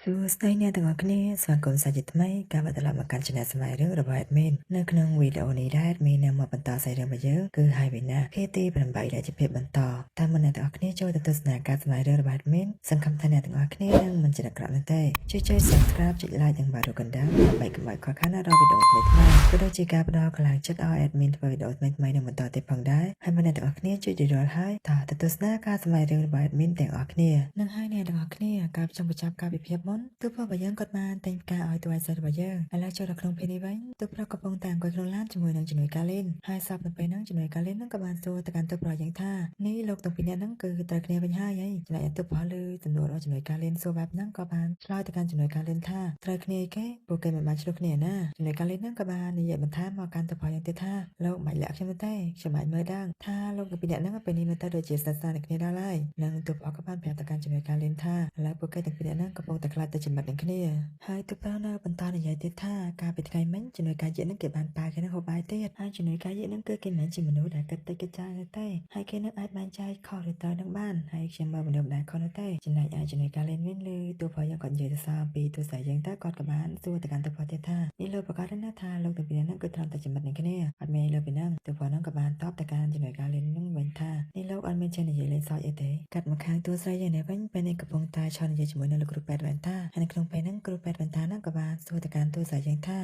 សួស្តីអ្នកទាំងអស់គ្នាស្វាគមន៍សាជាថ្មីការបន្តមកកាន់ Channel ស្វែងរករបស់ Admin នៅក្នុងវីដេអូនេះដែរ Admin នឹងមកបន្តសាច់រឿងរបស់យើងគឺហើយវិញណា KT 8ដែលជាភាពបន្តតាមមុនអ្នកទាំងអស់គ្នាចូលទៅទស្សនាការស្វែងរករបស់ Admin សង្ឃឹមថាអ្នកទាំងអស់គ្នានឹងមិនជាអាក្រក់នោះទេជួយ Subscribe ចុច Like និងបារូកណ្ដឹងដើម្បីកុំឲ្យខកខានដល់វីដេអូថ្មីៗក៏ដូចជាការផ្ដល់កម្លាំងចិត្តឲ្យ Admin ធ្វើវីដេអូថ្មីៗនឹងបន្តទៀតផងដែរហើយអ្នកទាំងអស់គ្នាជួយរៀបរាប់ឲ្យតទៅទស្សនាការស្វែងរករបស់ Admin ទាំងអស់គ្នានឹងហើយអ្នកទាំងអស់គ្នាការចង់បញ្ចប់ការវិភាគមុនទូប្រុសរបស់យើងគាត់បានតែងផ្កាឲ្យតួឯកសាររបស់យើងឥឡូវចូលដល់ក្នុងពេលនេះវិញទូប្រុសកំពុងតែអង្គុយក្នុងឡានជាមួយនឹងជំនួយកាលីនហើយសពនៅពេលហ្នឹងជំនួយកាលីនហ្នឹងក៏បានសួរទៅកាន់ទូប្រុសយ៉ាងថានេះលោកទាំងពីរនាក់ហ្នឹងគឺត្រូវគ្នាវិញហើយចំណែកទូប្រុសលើសំណួររបស់ជំនួយកាលីនសួរបែបហ្នឹងក៏បានឆ្លើយទៅកាន់ជំនួយកាលីនថាត្រូវគ្នាអីគេពួកគេមិនបានឆ្លោះគ្នាណាជំនួយកាលីនហ្នឹងក៏បាននិយាយបន្ថែមមកកាន់ទូប្រុសយ៉ាងទៀតថាលោកមិនលាក់ខ្ញុំទេខ្ញុំអាចមើលដឹងថាលោកទាំងពីរនាក់ហ្នឹងពេលនេះមើលទៅដូចជាស្និទ្ធស្នាលគ្នាដល់ហើយនិងទូប្រុសក៏បានប្រាប់ទៅកាន់ជំនួយកាលីនថាឥឡូវពួកគេទាំងពីរនាក់ហ្នឹងកំពុងតែខ្លាចទៅជាមិត្តនឹងគ្នាហើយទូប្រុសនៅបន្តនិយាយទៀតថាកាលពីថ្ងៃមិញជំនួយកាយៈហ្នឹងគេបានប៉ាគេនឹងហូបបាយទៀតហើយជំនួយកាយៈហ្នឹងគឺគេមិនជាមនុស្សដែលគិតតិចគិតចាស់ទេហើយគេនឹងអាចបែងចែកខុសឬត្រូវនឹងបានហើយខ្ញុំមើលមនុស្សដែលខុសនោះទេចំណែកឯជំនួយកាលីនវិញឬទូប្រុសយើងគាត់និយាយទៅសារពីទូស្រីយើងទៅគាត់ក៏បានសួរទៅកាន់ទូប្រុសទៀតថានេះលោកប្រកាសណាថាលោកទាំងពីរហ្នឹងគឺត្រឹមតែជាមិត្តនឹងគ្នាអត់មានលើពីហ្នឹងទូប្រុសហ្នឹងក៏បានតបទៅកាន់ជំនួយកាលីនហ្នឹងវិញថានេះលោកអត់មានចេះនិយាយលេងសើចអីទេកាត់មកខាងទូស្រីយើងនេះវិញពេលនេះកំពុងតែឈរនិយាយជាមួយនឹងលោកគ្រូពេទ្យវ៉ែនតាហើយនៅក្នុងពេលហ្នឹងគ្រូពេទ្យវ៉ែនតាហ្នឹងក៏បានសួរទៅកាន់ទូស្រីយើងថា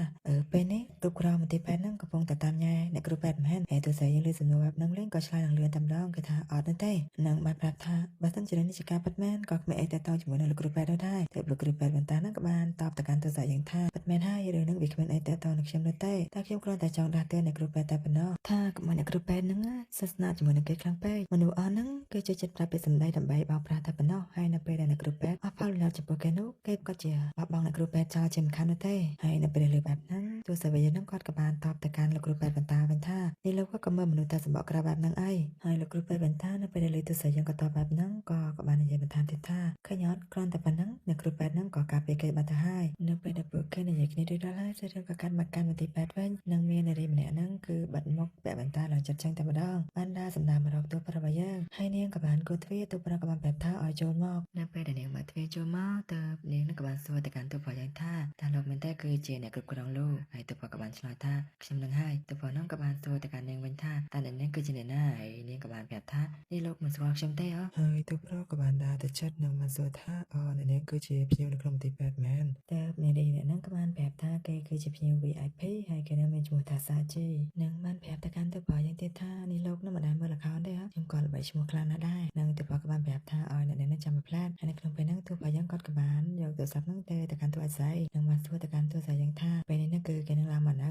ពេលនេះគ្រប់គ្រងមន្ទីរពេទ្យហ្នឹងកំពុងតែតាមញ៉ែអ្នកគ្រូពេទ្យមិនមែនហើយទូស្រីយើងលើសំណួរបែបហ្នឹងលេងក៏ឆ្លើយនឹងលឿនតែម្ដងគឺថាអត់ទេនឹងបានប្រាប់ថាបើសិនជានេះជាការពិតមែនក៏គ្មានអីតែតជាមួយនឹងលោកគ្រូពេទ្យនោះដែរតែលោកគ្រូពេទ្យវ៉ែនតាហ្នឹងក៏បានតបទៅកាន់ទូស្រីយើងថាពិតមែនហើយរឿងហ្នឹងវាគ្មានអីតែតនឹងខ្ញុំនោះទេតែខ្ញុំគ្រាន់តែចង់ដាស់តឿនអ្នកគ្រូពេទ្យតែប៉ុណ្ណោះថាកុំឲ្យអ្នកគ្រូពេទ្យហ្នឹងសាសនាជាមួយនឹងគេខ្លាំងពេកមនុស្សអស់ហ្នឹងគឺចូលចិត្តប្រាប់ពាក្យសម្ដីដើម្បីបោកប្រាស់តែប៉ុណ្ណោះហើយនៅពេលដែលអ្នកគ្រូពេទ្យអស់ផលប្រយោជន៍ចំពោះគេនោះគេក៏ជាបោះបង់អ្នកគ្រូពេទ្យចោលជាមិនខាននោះទេហើយនៅពេលដែលលើបែបហ្នឹងទូសាវីហ្នឹងគាត់ក៏បានតបទៅកាន់លោកគ្រូពេទ្យបន្តវិញថានេះលោកក៏មើលមនុស្សតែសម្បកក្រៅបែបហ្នឹងអីហើយលោកគ្រូពេទ្យបន្តនៅពេលដែលលើទូសាយើងក៏តបបែបហ្នឹងក៏បាននិយាយបន្ថែមទៀតថាឃើញអត់គ្រាន់តែប៉ុណ្ណឹងអ្នកគ្រូពេទ្យហ្នឹងក៏ការពារគេបាត់ទៅហើយនៅពេលដែលពួកគេនិយាយគ្នាដូចដល់ហើយសេរីក៏កាត់មកកាន់មន្ទីរពេទ្យវិញនឹងមាននារីម្នាក់ហ្នឹងគឺបាត់មុខពាក់បន្តាឡើងចិត្តចឹងតែម្ដងបានដើរសម្ដៅមករកទូប្រុសរបស់យើងហើយនាងក៏បានគោះទ្វារទូប្រុសក៏បានប្រាប់ថាឲ្យចូលមកនៅពេលដែលនាងមកទ្វារចូលមកទើបនាងក៏បានសួរទៅកាន់ទូប្រុសយ៉ាងថាតើលោកមែនតើគឺជាអ្នកគ្រប់គ្រងលោកហើយទូប្រុសក៏បានឆ្លើយថាខ្ញុំនឹងហើយទូប្រុសហ្នឹងក៏បានសួរទៅកាន់នាងវិញថាតើអ្នកនាងគឺជាអ្នកណាហើយនាងក៏បានប្រាប់ថានេះលោកមិនស្គាល់ខ្ញុំទេហ៎ហើយទូប្រុសក៏បានដើរទៅចិត្តនឹងបានសួរថាអ្នកនាងគឺជាភ្ញៀវនៅក្នុងមន្ទីរពេទ្យមែនតើនារីអ្នកហ្នឹងក៏បានប្រាប់ថាគេគឺជាភ្ញៀវ VIP ហើយគេនឹងមានឈ្មោះថាសាជីនឹងបានប្រាប់ទៅកាន់ទូប្រុសយ៉ាងទៀតថានេះលោកនឹងមិនដែលមើលល្ខោនទេហ៎ខ្ញុំក៏ល្បីឈ្មោះខ្លាំងណាស់ដែរនឹងទូប្រុសក៏បានប្រាប់ថាឲ្យអ្នកនាងចាំមកផ្លាតហើយនៅក្នុងពេលហ្នឹងទូប្រុសយ៉ាងគាត់ក៏បានយកទូរស័ព្ទហ្នឹងទៅកាន់ទូអាស្រ័យនឹងបានសួរទៅកាន់ទូអាស្រ័យយ៉ាងថាពេលនេះគឺគេនឹងឡើងមកន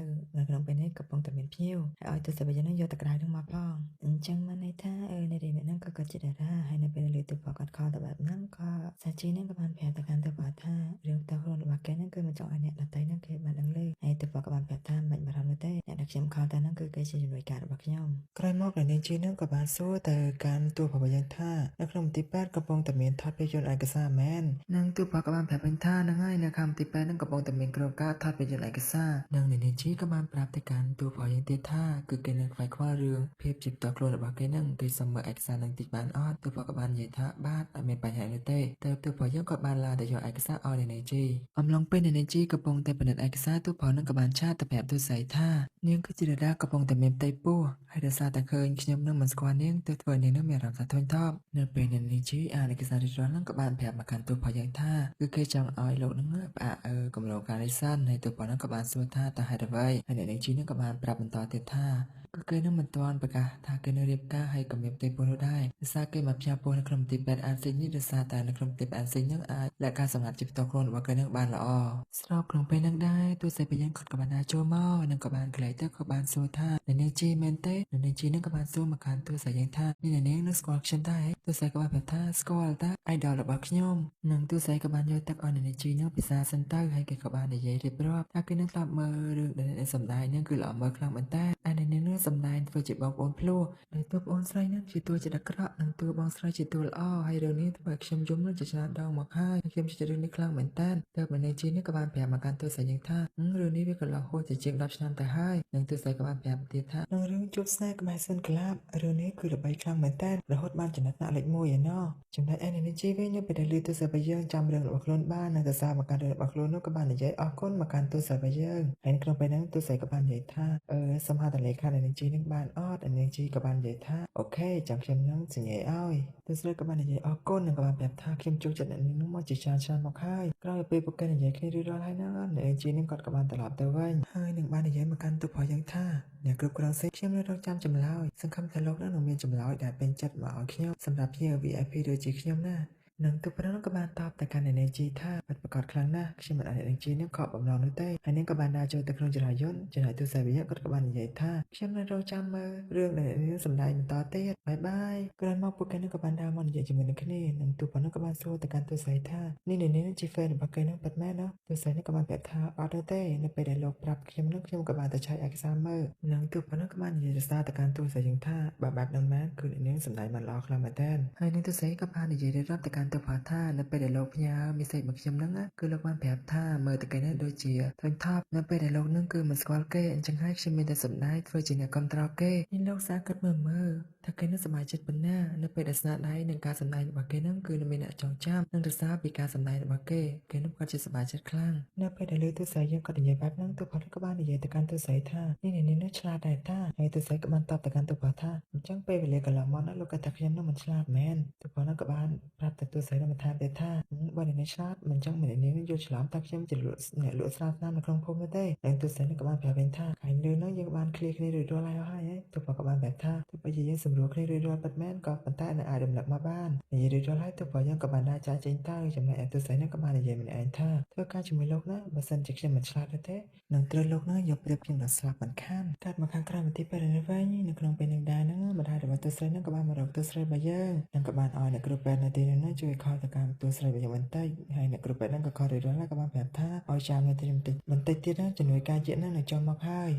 ៅក្នុងពេលនេះកំពុងតែមានភ្ញៀវហើយឲ្យទូរស័ព្ទយ៉ាងហ្នឹងយកទៅក្រៅហ្នឹងមកផងអញ្ចឹងបានន័យថានារីអ្នកហ្នឹងក៏ជាតារាហើយនៅពេលលើទូប្រុសគាត់ខលទៅបែបហ្នឹងក៏សាជីហ្នឹងក៏បានប្រាប់ទៅកាន់ទូប្រុសថារឿងតើខ្លួនរបស់គេហ្នឹងគឺមិនចង់ឲ្យអ្នកដទៃហ្នឹងគេបានដឹងឮហើយទូប្រុសក៏បានប្រាប់ថាមិនបាច់បារម្ភនោះទេអ្នកដែលខ្ញុំខលទៅហ្នឹងគឺគេជាជំនួយការរបស់ខ្ញុំក្រោយមកនាងជីហ្នឹងក៏បានសួរទៅកាន់ទូប្រុសយ៉ាងថានៅក្នុងមន្ទីរពេទ្យកំពុងតែមានថតភាពយន្តឯកសារមែននឹងទូប្រុសក៏បានប្រាប់វិញថាហ្នឹងហើយនៅខាងមន្ទីរពេទ្យហ្នឹងកំពុងតែមានក្រុមការថតភាពយន្តឯកសារនិងនាងជីក៏បានប្រាប់ទៅកាន់ទូប្រុសយ៉ាងទៀតថាគឺគេនឹងខ្វាយខ្វល់រឿងភាពជាផ្ទាល់ខ្លួនរបស់គេហ្នឹងគេសុំមើលឯកសារនឹងតិចបានអត់ទូប្រុសក៏បាននិយាយថាបាទអត់មានបញ្ហានោះទេតែទូប្រុសយើងក៏បានឡាទៅយកឯកសារឲ្យនាងជីអំឡុងពេលនាងជីកំពុងតែពិនិត្យឯកសារទូប្រុសហ្នឹងក៏បានឆាតទៅប្រាប់ទូស្រីថានាងគឺជាតារាកំពុងតែមានផ្ទៃពោះហើយដោយសារតែឃើញខ្ញុំនឹងមិនស្គាល់នាងទើបធ្វើនាងនឹងមានអារម្មណ៍ថាធុញថប់នៅពេលនាងជីអានឯកសាររៀបរាប់ហ្នឹងក៏បានប្រាប់មកកាន់ទូប្រុសយ៉ាងថាគឺគេចង់ឲ្យលោកនឹងផ្អាកគម្រោងការនេះសិនហើយទូប្រុសហ្នឹងក៏បានសួរថាតើហេតុអ្វីហើយនាងជីនឹងក៏បានប្រាប់បន្តទៀតថាគឺគេនឹងមិនទាន់ប្រកាសថាគេនឹងរៀបការហើយក៏មានផ្ទៃពោះនោះដែរដោយសារគេមកផ្ញើពោះនៅក្នុងមន្ទីរពេទ្យអានស៊ីនេះដោយសារតែនៅក្នុងមន្ទីរពេទ្យអានស៊ីនឹងអាចលក្ខការសម្ងាត់ជាផ្ទាល់ខ្លួនរបស់គេនឹងបានល្អស្របក្នុងពេលហ្នឹងដែរទូសេបយ៉ាងគាត់ក៏បានដើរចូលមកនិងក៏បានក្លែកទៅក៏បានសួរថានាងជីមែនទេនាងជីនឹងក៏បានសួរមកកាន់ទូសេយ៉ាងថានាងនឹងស្គាល់ខ្ញុំដែរទូសេក៏បានប្រាប់ថាស្គាល់តា idol របស់ខ្ញុំនិងទូសេក៏បានយកទឹកឲ្យនាងជីនឹងពិសាសិនទៅហើយគេក៏បាននិយាយរៀបរាប់ថាគេនឹងស្លាប់មើលរឿងដែលសម្ដែងនឹងគឺល្អមើលខ្លាំងមែនតើឯនាងនឹង សម្ដែងធ្វើជាបងប្អូនភ្លោះដែលតួប្អូនស្រីនឹងជាតួចិត្តអាក្រក់និងតួបងស្រីជាតួល្អហើយរឿងនេះធ្វើឲ្យខ្ញុំយំនឹងជាច្រើនដងមកហើយខ្ញុំជឿរឿងនេះខ្លាំងមែនតើទើបនៅជីនេះក៏បានប្រាប់មកកាន់តួស្រីយើងថារឿងនេះវាកន្លងហួសទៅជាង10ឆ្នាំទៅហើយនិងតួស្រីក៏បានប្រាប់ទៀតថានឹងរឿងជួបស្នេហ៍ក្បែរសួនក្លាបរឿងនេះគឺល្បីខ្លាំងមែនតើរហូតបានចំណាត់ថ្នាក់លេខ1ឯណោះចំណែកឯនៅជីវិញនៅពេលដែលឮតួស្រីរបស់យើងចាំរឿងរបស់ខ្លួនបាននិងសរសើរមកកាន់រឿងរបស់ខ្លួននោះក៏បាននិយាយអរគុណមកកាន់តួស្រីរបស់យើងហើយក្នុងពេលហ្នឹងតួស្រីក៏បាននិយាយថាសូមហៅតលេខានៅជីនឹងបានអត់នៅជីក៏បាននិយាយថាអូខេចាំខ្ញុំនឹងសញ្ញាឲ្យតួស្រីក៏បាននិយាយអរគុណនិងក៏បានប្រាប់ថាខ្ញុំចូលចិត្តអ្នកនេះនោះមកជាច្រើនឆ្នាំមកហើយក្រោយពេលពួកគេនិយាយគ្នារួចរាល់ហើយហ្នឹងនៅជីនឹងគាត់ក៏បានត្រឡប់ទៅវិញហើយនឹងបាននិយាយមកកាន់ទូរបស់យើងថាអ្នកគ្រប់គ្រងសេខ្ញុំនៅរងចាំចម្លើយសង្ឃឹមថាលោកនឹងមានចម្លើយដែលពេញចិត្តមកឲ្យខ្ញុំសម្រាប់ភ្ញៀវ VIP ដូចជាខ្ញុំណានឹងទូប្រនោះក៏បានតបទៅកាន់អ្នកជីថាបាត់ប្រកាសខ្លាំងណាស់ខ្ញុំមិនអាចអ្នកជីនឹងខកបំណងនោះទេហើយនឹងក៏បានដើរចូលទៅក្នុងចរាយន្តចំណែកទូសាវិយគាត់ក៏បាននិយាយថាខ្ញុំនៅរងចាំមើលរឿងដែលនឹងសម្ដែងបន្តទៀតបាយបាយក្រោយមកពួកគេនឹងក៏បានដើរមកនិយាយជាមួយនឹងគ្នានឹងទូប្រនោះក៏បានសួរទៅកាន់ទូសាយថានេះជា fan របស់គេនឹងពិតមែនណាទូសាយនឹងក៏បានប្រាប់ថាអត់ទេនៅពេលដែលលោកប្រាប់ខ្ញុំនឹងខ្ញុំក៏បានទៅឆែកឯកសារមើលនឹងទូប្រនោះក៏បាននិយាយសារទៅកាន់ទូសាយយើងថាបើបែបហ្នឹងមែនគឺនឹងសម្ដែងបានល្អខ្លាំងមែនតើហើយនឹងទូសាយក៏បាននិយាយរៀបរាប់ទៅកាន់ទៅផថានៅពេលដែលលោកផ្ញើមេសេចមកខ្ញុំហ្នឹងគឺលោកបានប្រាប់ថាមើលទៅគេនេះដូចជាធំថប់នៅពេលដែលលោកនឹងគឺមិនស្គាល់គេអញ្ចឹងហើយខ្ញុំមានតែសម្ដែងធ្វើជាអ្នកគ្រប់គ្រងគេនេះលោកសាគិតមើលថាគេនឹងសប្បាយចិត្តប៉ុណ្ណានៅពេលដែលស្នាដៃនឹងការសម្ដែងរបស់គេហ្នឹងគឺមានអ្នកចងចាំនិងរសារពីការសម្ដែងរបស់គេនឹងគាត់ជាសប្បាយចិត្តខ្លាំងនៅពេលដែលលើទូសាយយើងក៏និយាយបែបហ្នឹងទូផតក៏បាននិយាយទៅកាន់ទូសាយថានេះឆ្លាតដែរតាហើយទូសាយក៏បានតបទៅកាន់ទូផតថាអញ្ចឹងពេលវេលាកន្លងមកណាលោកគាត់ថាខ្ញុំនឹងមិនឆ្លាតមែនទូផតក៏បានប្រាប់ទៅទូសាយនឹងថាទេថាបើអ្នកឆ្លាតមិនចឹងមិននាងយល់ច្រឡំថាខ្ញុំជាអ្នកលក់ស្រាស្នាមនៅក្នុងភូមិនោះទេហើយទូសាយនឹងក៏បានប្រាប់វិញថាខាងលើនោះយើងបានឃ្លៀគ្នារួចរាល់ហើយទូផតក៏បានប្រាប់ថាទោះបីជាយើងសម្រួលគ្នារួចរាល់ពិតមែនក៏ប៉ុន្តែនៅអាចរំលឹកមកបាននិយាយរួចរាល់ហើយទូផតយើងក៏បានដើរចាយចេញទៅចំណែកឯទូសាយនឹងក៏បាននិយាយម្នាក់ឯងថាធ្វើការជាមួយលោកណាបើសិនជាខ្ញុំមិនឆ្លាតទេនឹងត្រូវលោកណាយកប្រៀបខ្ញុំដល់ស្លាប់មិនខានកាត់មកខាងក្រៅមន្ទីរពេទ្យនេះវិញនៅក្នុងពេលនឹងដែរហ្នឹងម្ដាយរបស់ទូស្រីហ្នឹងក៏បានមករកទូស្រីរបស់យើងនិងក៏បានឲ្យអ្នកគ្រូពេទ្យនៅទីនោះជួយខលទៅកាន់ទូស្រីរបស់យើងបន្តិចហើយអ្នកគ្រូពេទ្យហ្នឹងក៏ខលរួចរាល់ហើយក៏បានប្រាប់ថាឲ្យចាំនៅទីបន្តិចទៀតហ្នឹងជំនួយការជាតិហ្នឹងនឹងចុះមកហើ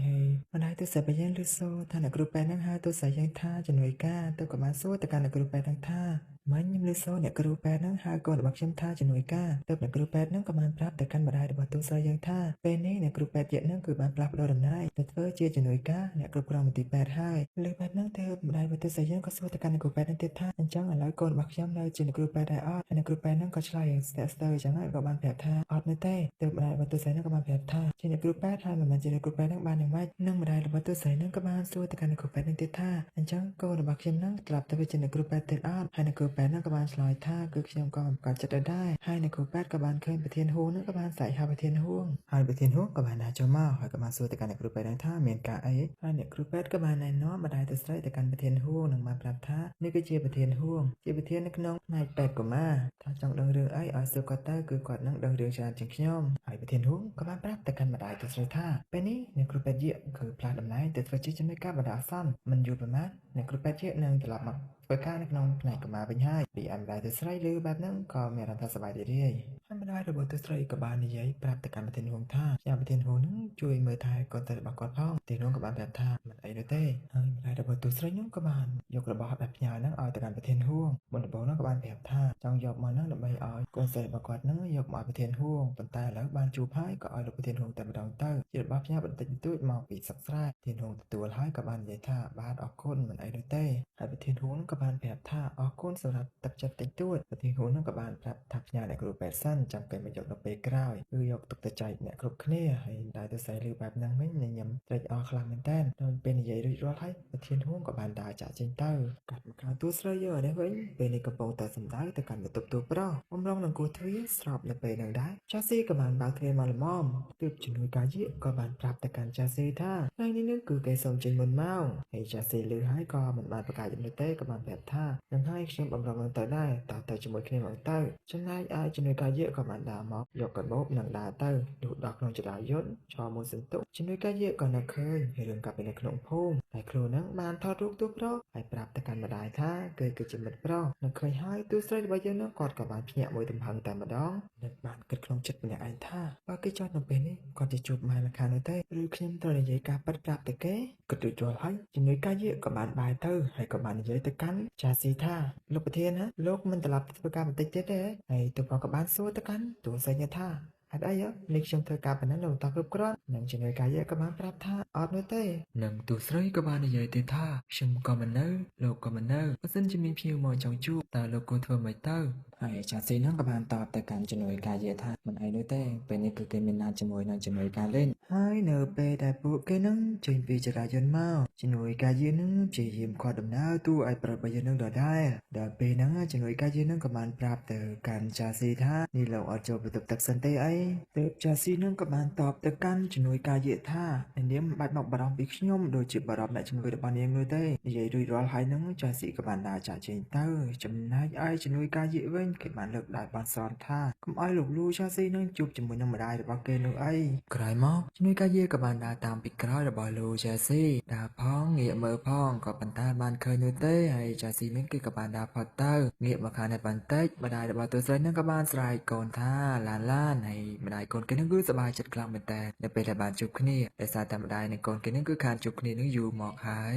យម្ដាយទូស្រីរបស់យើងឮសូរថាអ្នកគ្រូពេទ្យហ្នឹងហៅទូស្រីយើងថាជំនួយការទៅក៏បានសួរទៅកាន់អ្នកគ្រូពេទ្យហ្នឹងថាមិញខ្ញុំឮសូរអ្នកគ្រូពេទ្យហ្នឹងហៅកូនរបស់ខ្ញុំថាជំនួយការទើបអ្នកគ្រូពេទ្យហ្នឹងក៏បានប្រាប់ទៅកាន់ម្ដាយរបស់ទូស្រីយើងថាពេលនេះអ្នកគ្រូពេទ្យទៀតហ្នឹងគឺបានផ្លាស់ប្ដូរតំណែងទៅធ្វើជាជំនួយការអ្នកគ្រប់គ្រងមន្ទីរពេទ្យហើយលើបែបហ្នឹងទើបម្ដាយរបស់ទូស្រីយើងក៏សួរទៅកាន់អ្នកគ្រូពេទ្យហ្នឹងទៀតថាអញ្ចឹងឥឡូវកូនរបស់ខ្ញុំនៅជាអ្នកគ្រូពេទ្យដែរអត់ហើយអ្នកគ្រូពេទ្យហ្នឹងក៏ឆ្លើយយ៉ាងស្ទាក់ស្ទើរអញ្ចឹងហើយក៏បានប្រាប់ថាអត់នៅទេទើបម្ដាយរបស់ទូស្រីហ្នឹងក៏បានប្រាប់ថាជាអ្នកគ្រូពេទ្យហើយមិនមែនជាអ្នកគ្រូពេទ្យហ្នឹងបានយ៉ាងម៉េចនិងម្ដាយរបស់ទូស្រីហ្នឹងក៏បានសួរទៅកាន់អ្នកគ្រូពេទ្យហ្នឹងទៀតថាអញ្ចឹងកូនរបស់ខ្ញុំហ្នឹងត្រឡប់ទៅជាអ្នកគ្រូពេទ្យទៀតអត់ហើយអ្នកគ្រូពេទ្យហ្នឹងក៏បានឆ្លើយថាគឺខ្ញុំក៏មិនប្រកាសចិត្តដែរហើយអ្នកគ្រូពេទ្យក៏បានឃើញប្រធានហួងហ្នឹងក៏បានស្រែកហៅប្រធានហួងហើយប្រធានហួងក៏បានដើរចូលមកហើយក៏បានសួរទៅកាន់អ្នកគ្រូពេទ្យហ្នឹងថាមានការអីហើយអ្នកគ្រូពេទ្យក៏បានណែនាំម្ដាយទៅស្រីទៅកាន់ប្រធានហួងនិងបានប្រាប់ថានេះគឺជាប្រធានហួងជាប្រធាននៅក្នុងផ្នែកពេទ្យកុមារថាចង់ដឹងរឿងអីឲ្យសួរគាត់ទៅគឺគាត់នឹងដឹងរឿងច្រើនជាងខ្ញុំហើយប្រធានហួងក៏បានប្រាប់ទៅកាន់ម្ដាយទៅស្រីថាពេលនេះអ្នកគ្រូពេទ្យគឺផ្លាស់តំណែងទៅធ្វើជាជំនួយការបណ្ដោះអាសន្នមិនយូរប៉ុន្មានអ្នកគ្រូពេទ្យនឹងត្រឡប់មកធ្វើការនៅក្នុងផ្នែកកុមារវិញហើយពីម្ដាយទៅស្រីឮបែបហ្នឹងក៏មានអារម្មណ៍ថាសប្បាយរីករាយហើយម្ដាយរបស់ទៅស្រីក៏បាននិយាយប្រាប់ទៅកាន់ប្រធានហួងថាចាំប្រធានហួងហ្នឹងជួយមើលថែកូនទៅរបស់គាត់ផងប្រធានហួងក៏បានប្រាប់ថាមិនអីនោះទេហើយម្ដាយរបស់ទៅស្រីហ្នឹងក៏បានយករបស់ដែលផ្ញើហ្នឹងឲ្យទៅកាន់ប្រធានហួងមុនដំបូងហ្នឹងក៏បានប្រាប់ថាចង់យកមកហ្នឹងដើម្បីឲ្យកូនស្រីរបស់គាត់ហ្នឹងយកមកឲ្យប្រធានហួងប៉ុន្តែឥឡូវបានជួបហើយក៏ឲ្យលោកប្រធានហួងតែម្ដងទៅជារបស់ផ្ញើបន្តិចបន្តួចមកពីសឹកស្រែប្រធានហួងទទួលហើយក៏បាននិយាយថាបាទអរគុណមិនអីនោះទេហើយប្រធានហួងក៏បានប្រាប់ថាអរគុណសម្រាប់ទឹកចិត្តតិចតួចប្រធានហួងនឹងក៏បានប្រាប់ថាផ្ញើអ្នកគ្រូពេទ្យសិនចាំពេលមកយកដល់ពេលក្រោយគឺយកទុកទៅចែកអ្នកគ្រប់គ្នាហើយដែរទៅស្រីលឺបែបហ្នឹងវិញញញឹមត្រេកអរខ្លាំងមែនតើដល់ពេលនិយាយរួចរាល់ហើយប្រធានហួងក៏បានដើរចាក់ចេញទៅកាត់មកខាងទូស្រីយកនេះវិញពេលនេះកំពុងតែសម្ដៅទៅកាន់បន្ទប់ទូប្រុសបំរុងនឹងគោះទ្វារស្របនៅពេលហ្នឹងដែរចាស៊ីក៏បានបើកទ្វារមកល្មមទើបជំនួយការយាក៏បានប្រាប់ទៅកាន់ចាស៊ីថាថ្ងៃនេះនឹងគឺគេសូមចេញមុនម៉ោងហើយចាស៊ីលឺហើយក៏មិនបានប្រកាសនោះទេក៏បានប្រាប់ថានឹងហើយខ្ញុំបំរុងនឹងទៅដែរតើទៅជាមួយគ្នាមកទៅចំណែកឯជំនួយការយា ក៏បានដើរមកយកកាបូបនិងដើរទៅលុះដល់ក្នុងចរាយន្តឈរមួយសន្ទុះជំនួយកាយាក៏នឹកឃើញរឿងកាប់ពីនៅក្នុងភូមិតែខ្លួននឹងបានថតរូបទូប្រុសហើយប្រាប់ទៅកាន់ម្ដាយថាគឺជាមិត្តប្រុសនឹងឃើញហើយទូស្រីរបស់យើងនឹងគាត់ក៏បានភ្ញាក់មួយទំហឹងតែម្ដងនិងបានគិតក្នុងចិត្តម្នាក់ឯងថាបើគេចោទនៅពេលនេះគាត់จะជួបម៉ែម្ខាងនោះទេឬខ្ញុំត្រូវនិយាយការពិតប្រាប់ទៅគេគិតរួចរាល់ហើយជំនួយកាយាក៏បានបែរទៅហើយក៏បាននិយាយទៅកាន់ចាស៊ីថាលោកប្រធានណាលោកមិនត្រឡប់ទៅធ្វើការបន្តិចទៀតទេហើយទូប្រុសក៏បានសួរទៅកាន់ទូស្រីថាហេតុអីនេះខ្ញុំធ្វើការប៉ុណ្ណឹងនៅបន្តគ្រប់គ្រាន់នឹងជំនួយកាយាក៏បានប្រាប់ថាអត់នោះទេនឹងទូស្រីក៏បាននិយាយទៅថាខ្ញុំក៏មិននៅលោកក៏មិននៅបើសិនជាមានភ្ញៀវមកចង់ជួបតើលោកគួរធ្វើម៉េចទៅហើយចាស៊ីនឹងក៏បានតបទៅកាន់ជំនួយកាយាថាមិនអីនោះទេពេលនេះគឺគេមានណាត់ជាមួយនឹងជំនួយការលេងហើយនៅពេលដែលពួកគេនឹងចេញពីចរាយន្តមកជំនួយកាយានឹងព្យាយាមខាត់ដំណើរទូឲ្យប្រាប់របស់យើងនឹងដដែលដល់ពេលហ្នឹងជំនួយកាយានឹងក៏បានប្រាប់ទៅកាន់ចាស៊ីថានេះលោកអត់ចូលបន្ទប់ទឹកសិនទេអីទើបចាស៊ីនឹងក៏បានតបទៅកាន់ជំនួយកាយាថានាងមិនបាច់មកបារម្ភពីខ្ញុំដូចជាបារម្ភអ្នកជំនួយរបស់នាងនោះទេនិយាយរួចរាល់ហើយហ្នឹងចាស៊ីក៏បានដើរចាក់ចេញទៅចំណែកឯជំនួយកាយាវិញគេបានលើកដៃបានសន់ថាកុំឲ្យលោកលូចាស៊ីនឹងជួបជាមួយនឹងម្ដាយរបស់គេនោះអីក្រោយមកជំនួយកាយាក៏បានដើរតាមពីក្រោយរបស់លូចាស៊ីដើរផងងាកមើលផងក៏ប៉ុន្តែបានឃើញនោះទេហើយចាស៊ីនឹងគេក៏បានដើរផុតទៅងាកមកខាងនេះបន្តិចម្ដាយរបស់ទូស្រីនឹងក៏បានស្រែកកូនថាឡានហើយម្ដាយកូនគេនឹងគឺសប្បាយចិត្តខ្លាំងមែនតើនៅពេលដែលបានជួបគ្នាដោយសារតែម្ដាយនិងកូនគេនឹងគឺខានជួបគ្នានឹងយូរមកហើយ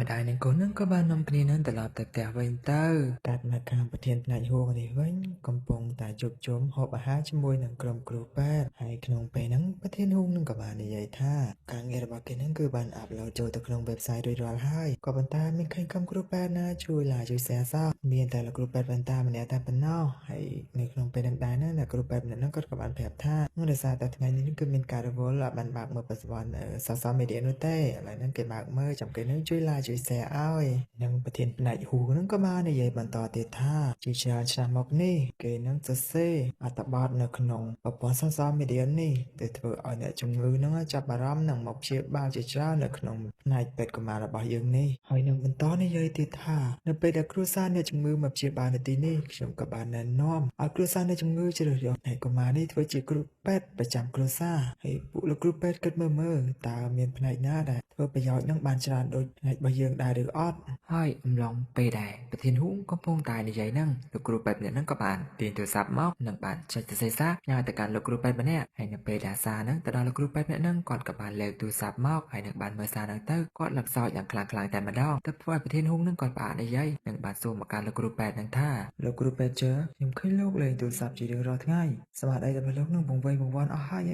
ម្ដាយនិងកូននឹងក៏បាននាំគ្នានឹងត្រឡប់ទៅផ្ទះវិញទៅកាត់មកខាងប្រធានផ្នែកហួងនេះវិញកំពុងតែជួបជុំហូបអាហារជាមួយនឹងក្រុមគ្រូពេទ្យហើយក្នុងពេលហ្នឹងប្រធានហួងនឹងក៏បាននិយាយថាការងាររបស់គេនឹងគឺបានអាប់ឡូតចូលទៅក្នុង website រួចរាល់ហើយក៏ប៉ុន្តែមានឃើញក្រុមគ្រូពេទ្យណាជួយ like ជួយ share សោះមានតែលោកគ្រូពេទ្យបន្តាម្នាក់តែប៉ុណ្ណោះហើយនៅក្នុងពេលហ្នឹងដែរណាលោកគ្រូពេទ្យម្នាក់ហ្នឹងគាត់ក៏បានប្រាប់ថាដោយសារតែថ្ងៃនេះគឺមានការរវល់បានបើកមើលប្រព័ន្ធ social media នោះទេឥឡូវហ្នឹងគេបើកមើលចាំគេនឹងជួយ like ជួយ share ឲ្យនិងប្រធានផ្នែកហួងហ្នឹងក៏បាននិយាយបន្តទៀតថាជាច្រើនឆ្នាំមកនេះគេនឹងសរសេរអត្ថបទនៅក្នុងប្រព័ន្ធ social media នេះដែលធ្វើឲ្យអ្នកជំងឺហ្នឹងចាប់អារម្មណ៍និងមកព្យាបាលជាច្រើននៅក្នុងផ្នែកពេទ្យកុមាររបស់យើងនេះហើយនឹងបន្តនិយាយទៀតថានៅពេលដែលគ្រួសារអ្នកជំងឺមកព្យាបាលនៅទីនេះខ្ញុំក៏បានណែនាំឲ្យគ្រួសារអ្នកជំងឺជ្រើសរើសអ្នកកុមារនេះធ្វើជាគ្រូពេទ្យប្រចាំគ្រួសារហើយពួកលោកគ្រូពេទ្យគិតមើលតើមានផ្នែកណាដែលធ្វើប្រយោជន៍នឹងបានច្រើនដូចផ្នែករបស់យើងដែរឬអត់ហើយអំឡុងពេលដែលប្រធានហួងកំពុងតែនិយាយហ្នឹងលោកគ្រូពេទ្យម្នាក់ហ្នឹងក៏បានទាញទូរស័ព្ទមកនិងបានចុចទៅសេសារញ៉ាំទៅកាន់លោកគ្រូពេទ្យម្នាក់ហើយនៅពេលដែលសារហ្នឹងទៅដល់លោកគ្រូពេទ្យម្នាក់ហ្នឹងគាត់ក៏បានលើកទូរស័ព្ទមកហើយនឹងបានមើលសារហ្នឹងទៅគាត់លឹកសោចយ៉ាងខ្លាំងៗតែម្ដងទៅធ្វើឲ្យប្រធានហួងហ្នឹងគាត់ផ្អាកនិយាយនិងបានសួរមកកាន់លោកគ្រូពេទ្យហ្នឹងថាលោកគ្រូពេទ្យជើខ្ញុំឃើញលោកលេងទូរស័ព្ទជារៀងរាល់ថ្ងៃស្មារតីរបស់លោកនឹងវង្វេងវង្វាន់អស់ហើយ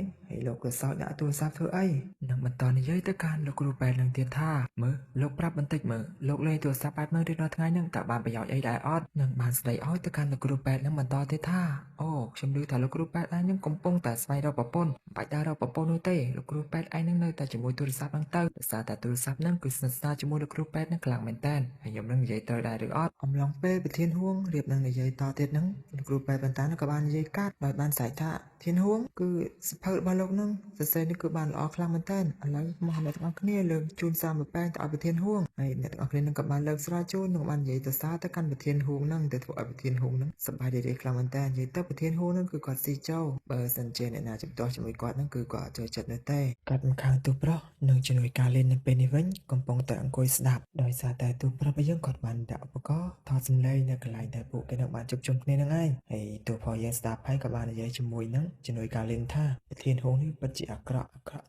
លោកក៏សោចដាក់ទូរស័ព្ទធ្វើអីនឹងបន្តនិយាយទៅកាន់លោកគ្រូពេទ្យនឹងទៀតថាមើលលោកប្រាប់បន្តិចមើលលោកលេងទូរស័ព្ទបែបហ្នឹងរៀងរាល់ថ្ងៃហ្នឹងតើបានប្រយោជន៍អីដែរអត់នឹងបានស្ដីឲ្យទៅកាន់លោកគ្រូពេទ្យនឹងបន្តទៀតថាអូខ្ញុំឮថាលោកគ្រូពេទ្យឯងនឹងកំពុងតែស្វែងរកប្រពន្ធបាច់ដើររកប្រពន្ធនោះទេលោកគ្រូពេទ្យឯងនឹងនៅតែជាមួយទូរស័ព្ទហ្នឹងទៅដោយសារតែទូរស័ព្ទហ្នឹងគឺស្និទ្ធស្នាលជាមួយលោកគ្រូពេទ្យនឹងខ្លាំងមែនតើហើយខ្ញុំនឹងនិយាយត្រូវដែរឬអត់អំឡុងពេលប្រធានហួងរៀបនឹងនិយាយតទៀតហ្នឹងលោកគ្រូពេទ្យបន្តាក៏បាននិយាយកាត់ដោយបានស្រែកថាធានហួងគឺសភៅរបស់លោកនឹងសរសេរនេះគឺបានល្អខ្លាំងមែនតើឥឡូវមកអ្នកទាំងអស់គ្នាលើកជូនសារមួយបែងទៅឲ្យប្រធានហួងហើយអ្នកទាំងអស់គ្នានឹងក៏បានលើកស្រាវជូននិងបាននិយាយទៅសារទៅកាន់ប្រធានហួងនឹងទៅធ្វើឲ្យប្រធានហួងនឹងសប្បាយរីករាយខ្លាំងមែនតើនិយាយទៅប្រធានហួងនឹងគឺគាត់ស៊ីចូលបើសិនជាអ្នកណាជំទាស់ជាមួយគាត់នឹងគឺគាត់ចូលចិត្តនោះទេកាត់មកខាងទូប្រុសនឹងជំនួយការលេងនៅពេលនេះវិញកំពុងតែអង្គុយស្ដាប់ដោយសារតែទូប្រុសរបស់យើងគាត់បានដាក់ឧបករណ៍ថតសំឡេងនៅកន្លែងដែលពួកគេនឹងបានជួបជុំគ្នានឹងឯងហើយទូប្រុសយើងស្ដាប់ហើយក៏បាននិយាយជាមួយនឹងជំនួយការលេងថាប្រធានហួងនេះពិតជាអាក្រក់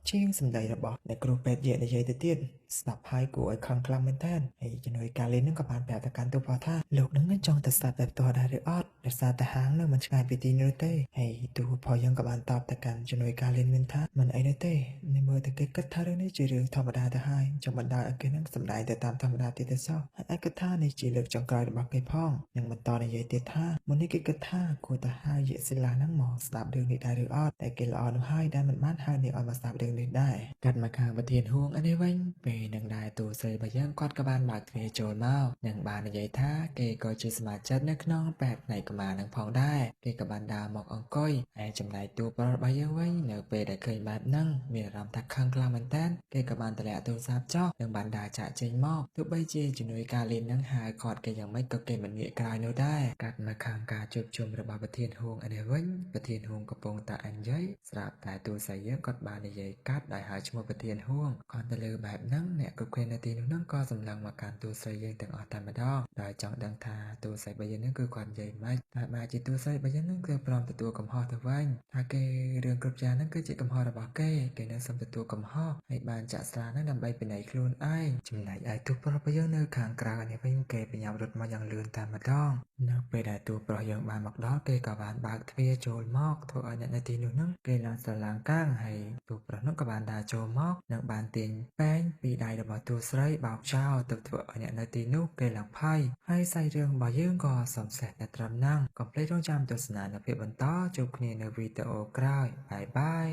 ជាងសម្ដីរបស់អ្នកគ្រូពេទ្យនិយាយទៅទៀតស្ដាប់ហើយគួរឲ្យខឹងខ្លាំងមែនតើហើយជំនួយការលេងនឹងក៏បានប្រាប់ទៅកាន់ទូប្រុសថាលោកនឹងចង់ទៅស្ដាប់តែផ្ទាល់ដែរឬអត់ដោយសារតែហាងនឹងមិនឆ្ងាយពីទីនោះទេហើយទូប្រុសយើងក៏បានតបទៅកាន់ជំនួយការលេងវិញថាមិនអីទេនេះមើលទៅគេគិតថារឿងនេះជារឿងធម្មតាទៅហើយចង់បណ្ដាលឲ្យគេនឹងសម្ដែងទៅតាមធម្មតាទៀតទៅសោះហើយឯកថានេះជាលើកចុងក្រោយរបស់គេផងនឹងបន្តនិយាយទៀតថាមុននេះគេគិតថាគួរតែហៅយៈសិលានឹងមកស្ដាប់រឿងនេះដែរឬអត់តែគេល្អនោះហើយដែលមិនបានហៅនាងឲ្យមកស្ដាប់រឿងនេះដែរកាត់មកខាងប្រធានហួងអានេះ វិញពេលនឹងដែរទូស្រីរបស់យើងគាត់ក៏បានបើកទ្វារចូលមកនឹងបាននិយាយថាគេក៏ជាសមាជិកនៅក្នុងបែបផ្នែកកម្មានឹងផងដែរគេក៏បានដើរមកអង្គុយហើយចំណែកទូប្រុសរបស់យើងវិញនៅពេលដែលឃើញបែបហ្នឹងមានអារម្មណ៍ថាខឹងខ្លាំងមែនតើគេក៏បានតម្លាក់ទូរស័ព្ទចុះនឹងបានដើរចាក់ចេញមកទោះបីជាជំនួយការលេងហ្នឹងហៅគាត់គេយ៉ាងម៉េចក៏គេមិនងាកក្រោយនោះដែរកាត់មកខាងការជួបជុំរបស់ប្រធានហួងឯនេះវិញប្រធានហួងកំពុងតែអញ្ញ័យស្រាប់តែទូរស័ព្ទយើងគាត់បាននិយាយកាត់ដោយហៅឈ្មោះប្រធានហួងគាត់ទៅលើបែបហ្នឹងអ្នកគ្រប់គ្រងនៅទីនោះហ្នឹងក៏សម្លឹងមកកាន់ទូរស័ព្ទយើងទាំងអស់តែម្ដងដោយចង់ដឹងថាទូរស័ព្ទរបស់យើងហ្នឹងគឺគាត់និយាយម៉េចតែបែរជាទូរស័ព្ទរបស់យើងហ្នឹងគឺព្រមទទួលកំហុសទៅវិញថាគេរឿងគ្រប់យ៉ាងហ្នឹងគឺជាកំហុសរបស់គេនឹងសុំទទួលកំហុសហើយបានចាក់ស្រាហ្នឹងដើម្បីពិន័យខ្លួនឯងចំណែកឯទូប្រុសរបស់យើងនៅខាងក្រៅនេះវិញគេបញ្ញាប់រត់មកយ៉ាងលឿនតែម្ដងនៅពេលដែលទូប្រុសយើងបានមកដល់គេក៏បានបើកទ្វារចូលមកធ្វើឲ្យអ្នកនៅទីនោះហ្នឹងគេឡើងស្រឡាងកាំងហើយទូប្រុសនោះក៏បានដើរចូលមកនិងបានទាញប៉ែងពីដៃរបស់ទូស្រីបោកចោលទៅធ្វើឲ្យអ្នកនៅទីនោះគេឡើងភ័យហើយសាច់រឿងរបស់យើងក៏សំសេះតែត្រឹមហ្នឹងកុំភ្លេចរងចាំទស្សនានៅភាពបន្តជួបគ្នានៅវីដេអូក្រោយបាយបាយ